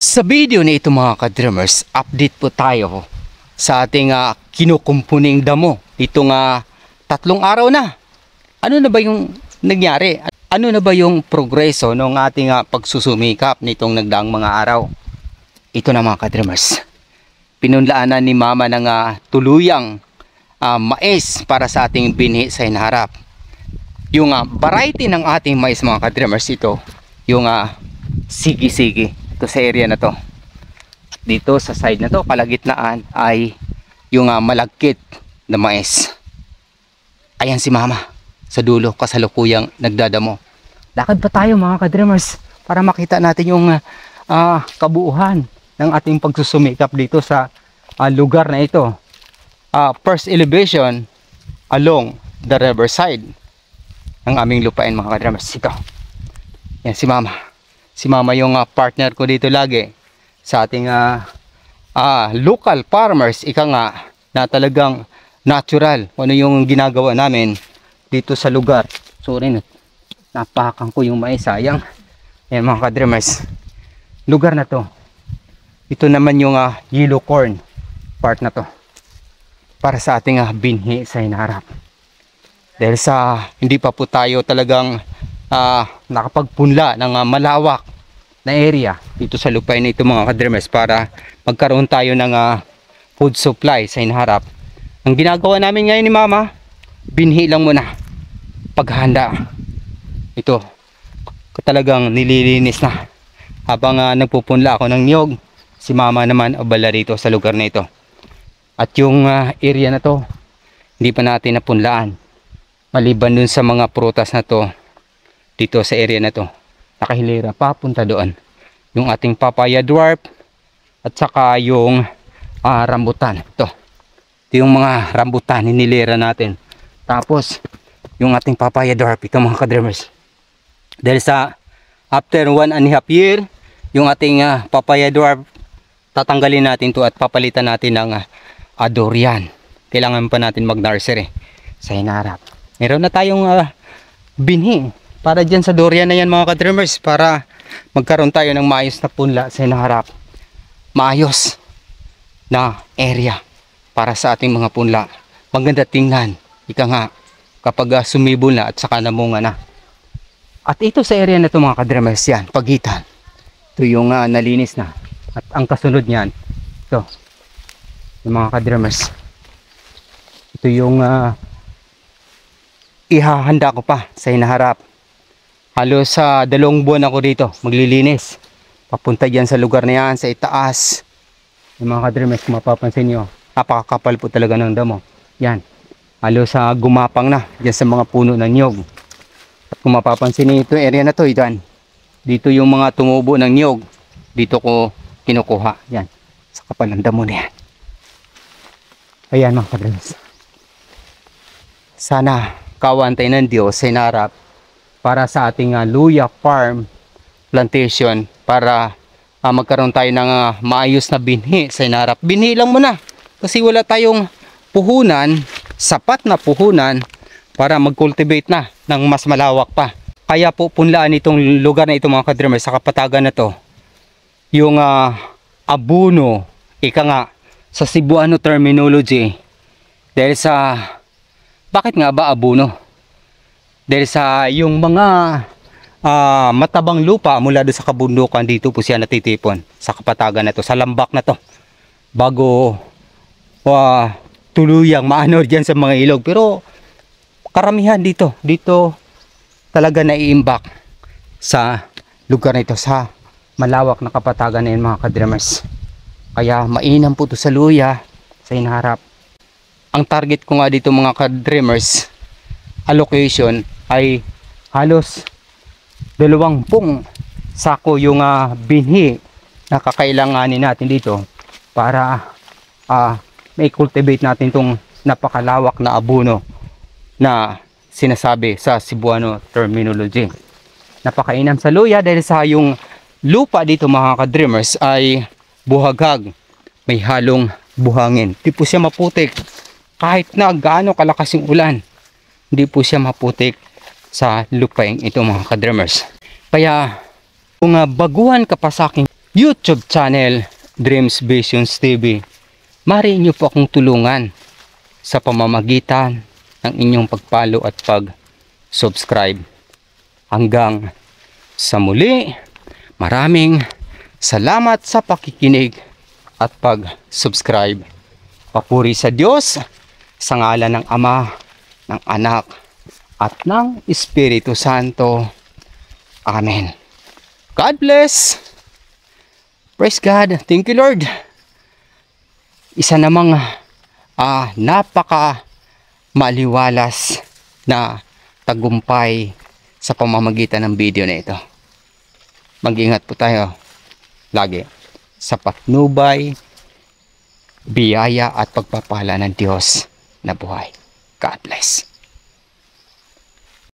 Sa video na ito mga ka-dreamers, update po tayo sa ating kinukumpuning damo. Itong 3 araw na. Ano na ba yung nangyari? Ano na ba yung progreso ng ating pagsusumikap nitong nagdaang mga araw? Ito na mga ka-dreamers. Pinunlaanan ni Mama ng tuluyang mais para sa ating binhi sa hinaharap. Yung variety ng ating mais mga ka-dreamers, ito yung sigi-sigi. Ito sa area na to. Dito sa side na to, kalagitnaan ay yung malagkit na mais. Ayan si Mama sa dulo, kasalukuyang nagdadamo. Lakad pa tayo mga ka-dreamers para makita natin yung kabuuhan ng ating pagsusumikap dito sa lugar na ito. First elevation along the riverside ng aming lupain mga ka-dreamers. Ito. Yan si Mama. Si Mama yung partner ko dito lagi sa ating local farmers, ika nga, na talagang natural. Ano yung ginagawa namin dito sa lugar. Sorry, napakang ko yung mais, sayang. Ayan mga ka-dreamers, lugar na to, ito naman yung yellow corn part na to para sa ating binhi sa hinaharap. Dahil sa hindi pa po tayo talagang nakapagpunla ng malawak na area dito sa lupain na ito mga ka-dreamers para magkaroon tayo ng food supply sa hinaharap. Ang ginagawa namin ngayon ni Mama, binhi lang muna, paghanda. Ito talagang nililinis na habang nagpupunla ako ng niyog. Si Mama naman abala rito sa lugar na ito. At yung area na to hindi pa natin napunlaan, maliban dun sa mga prutas na to. Dito sa area na to, nakahilera papunta doon yung ating papaya dwarf at saka yung rambutan. Ito yung mga rambutan, hinilera natin. Tapos yung ating papaya dwarf, ito mga ka-dreamers. Dahil sa after 1.5 year, yung ating papaya dwarf, tatanggalin natin to at papalitan natin ng durian. Kailangan pa natin mag-nursery sa hinaharap. Meron na tayong binhi para dyan sa durian na yan mga ka-dreamers, para magkaroon tayo ng maayos na punla sa hinaharap. Maayos na area para sa ating mga punla. Maganda tingnan, ika nga, kapag sumibol na at saka namunga na. At ito sa area na ito mga ka-dreamers, yan, pagitan. Ito yung nalinis na. At ang kasunod niyan, ito, yung mga ka-dreamers, ito yung ihahanda ko pa sa hinaharap. Halos sa 2 buwan ako dito maglilinis. Papunta dyan sa lugar na yan, sa itaas. Yung mga ka-dreamers, kung mapapansin nyo, napakakapal po talaga ng damo. Yan, halos gumapang na dyan sa mga puno ng niyog. At kung mapapansin nyo ito, area na to, yan, dito yung mga tumubo ng niyog, dito ko kinukuha. Yan, sa kapal ng damo na yan. Ayan mga ka-dreamers, sana kawantay ng Diyos sa hinaharap para sa ating luya farm plantation, para magkaroon tayo ng maayos na binhi sa hinaharap. Binhi lang muna kasi wala tayong puhunan, sapat na puhunan para mag-cultivate na ng mas malawak pa. Kaya po punlaan itong lugar na ito mga ka-dreamers, sa kapatagan na to, yung abuno, ika nga sa Cebuano terminology. Dahil sa, bakit nga ba abuno? Dahil sa yung mga matabang lupa mula doon sa kabundukan, dito po siya natitipon sa kapatagan na to, sa lambak na to, bago tuluyang maano dyan sa mga ilog. Pero karamihan dito talaga naiimbak sa lugar na ito, sa malawak na kapatagan na yun mga ka-dreamers. Kaya mainam po ito sa luya sa hinaharap. Ang target ko nga dito mga ka-dreamers, allocation ay halos 20 sako yung binhi na kakailanganin natin dito para may cultivate natin itong napakalawak na abuno na sinasabi sa Cebuano terminology. Napakainam sa luya dahil sa yung lupa dito mga ka-dreamers ay buhaghag, may halong buhangin. Hindi po siya maputik kahit na gaano kalakas yung ulan. Hindi po siya maputik sa lupain ito mga ka-dreamers. Kaya kung baguhan ka pa sa aking YouTube channel, Dreams Visions TV. Maaari niyo po akong tulungan sa pamamagitan ng inyong pag-follow at pag-subscribe. Hanggang sa muli, maraming salamat sa pakikinig at pag-subscribe. Papuri sa Diyos, sa ngalan ng Ama, ng Anak, at ng Espiritu Santo. Amen. God bless. Praise God. Thank you, Lord. Isa namang napaka maliwalas na tagumpay sa pamamagitan ng video na ito. Mag-ingat po tayo lagi sa patnubay, biyaya at pagpapala ng Diyos na buhay. God bless.